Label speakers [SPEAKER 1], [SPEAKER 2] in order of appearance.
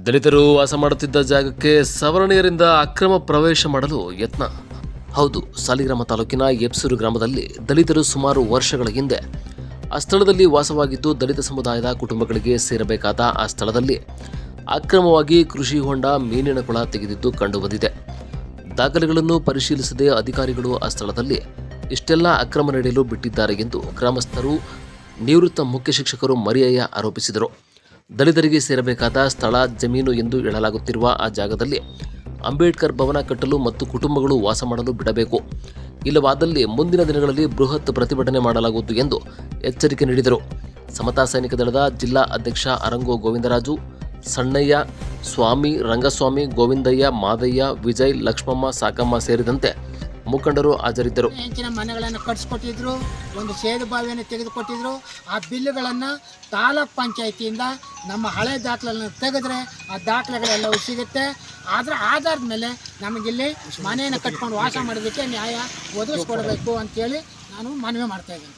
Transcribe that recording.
[SPEAKER 1] ದಲಿತರು ವಾಸ ಮಾಡುತ್ತಿದ್ದ ಜಾಗಕ್ಕೆ ಸವರ್ಣೀಯರಿಂದ ಅಕ್ರಮ ಪ್ರವೇಶ ಮಾಡಲು ಯತ್ನ. ಹೌದು, ಸಾಲಿಗ್ರಾಮ ತಾಲೂಕಿನ ಎಪ್ಸೂರು ಗ್ರಾಮದಲ್ಲಿ ದಲಿತರು ಸುಮಾರು ವರ್ಷಗಳ ಹಿಂದೆ ಆ ಸ್ಥಳದಲ್ಲಿ ವಾಸವಾಗಿದ್ದು ದಲಿತ ಸಮುದಾಯದ ಕುಟುಂಬಗಳಿಗೆ ಸೇರಬೇಕಾದ ಆ ಸ್ಥಳದಲ್ಲಿ ಅಕ್ರಮವಾಗಿ ಕೃಷಿ ಹೊಂಡ, ಮೀನಿನ ಕೊಳ ತೆಗೆದಿದ್ದು ಕಂಡುಬಂದಿದೆ. ದಾಖಲೆಗಳನ್ನು ಪರಿಶೀಲಿಸದೆ ಅಧಿಕಾರಿಗಳು ಆ ಸ್ಥಳದಲ್ಲಿ ಇಷ್ಟೆಲ್ಲ ಅಕ್ರಮ ನಡೆಯಲು ಬಿಟ್ಟಿದ್ದಾರೆ ಎಂದು ಗ್ರಾಮಸ್ಥರು ನಿವೃತ್ತ ಮುಖ್ಯ ಶಿಕ್ಷಕರು ಮರಿಯಯ್ಯ ಆರೋಪಿಸಿದರು. ದಲಿತರಿಗೆ ಸೇರಬೇಕಾದ ಸ್ಥಳ ಜಮೀನು ಎಂದು ಹೇಳಲಾಗುತ್ತಿರುವ ಆ ಜಾಗದಲ್ಲಿ ಅಂಬೇಡ್ಕರ್ ಭವನ ಕಟ್ಟಲು ಮತ್ತು ಕುಟುಂಬಗಳು ವಾಸ ಮಾಡಲು ಬಿಡಬೇಕು. ಇಲ್ಲವಾದಲ್ಲಿ ಮುಂದಿನ ದಿನಗಳಲ್ಲಿ ಬೃಹತ್ ಪ್ರತಿಭಟನೆ ಮಾಡಲಾಗುವುದು ಎಂದು ಎಚ್ಚರಿಕೆ ನೀಡಿದರು. ಸಮತಾ ಸೈನಿಕ ದಳದ ಜಿಲ್ಲಾ ಅಧ್ಯಕ್ಷ ಅರಂಗೋ ಗೋವಿಂದರಾಜು, ಸಣ್ಣಯ್ಯ, ಸ್ವಾಮಿ, ರಂಗಸ್ವಾಮಿ, ಗೋವಿಂದಯ್ಯ, ಮಾದಯ್ಯ, ವಿಜಯ್, ಲಕ್ಷ್ಮಮ್ಮ, ಸಾಕಮ್ಮ ಸೇರಿದಂತೆ ಮುಖಂಡರು ಹಾಜರಿದ್ದರು.
[SPEAKER 2] ಹೆಂಚಿನ ಮನೆಗಳನ್ನು ಕಟ್ಟಿಸ್ಕೊಟ್ಟಿದ್ರು, ಒಂದು ಸೇದು ಬಾವಿಯನ್ನು ತೆಗೆದುಕೊಟ್ಟಿದ್ರು. ಆ ಬಿಲ್ಲುಗಳನ್ನು ತಾಲೂಕ್ ಪಂಚಾಯಿತಿಯಿಂದ ನಮ್ಮ ಹಳೆ ದಾಖಲೆಗಳನ್ನು ತೆಗೆದ್ರೆ ಆ ದಾಖಲೆಗಳೆಲ್ಲವೂ ಸಿಗುತ್ತೆ. ಅದರ ಆಧಾರದ ಮೇಲೆ ನಮಗಿಲ್ಲಿ ಮನೆಯನ್ನು ಕಟ್ಕೊಂಡು ವಾಸ ಮಾಡೋದಕ್ಕೆ ನ್ಯಾಯ ಒದಗಿಸ್ಕೊಡ್ಬೇಕು ಅಂತೇಳಿ ನಾನು ಮನವಿ ಮಾಡ್ತಾ ಇದ್ದೀನಿ.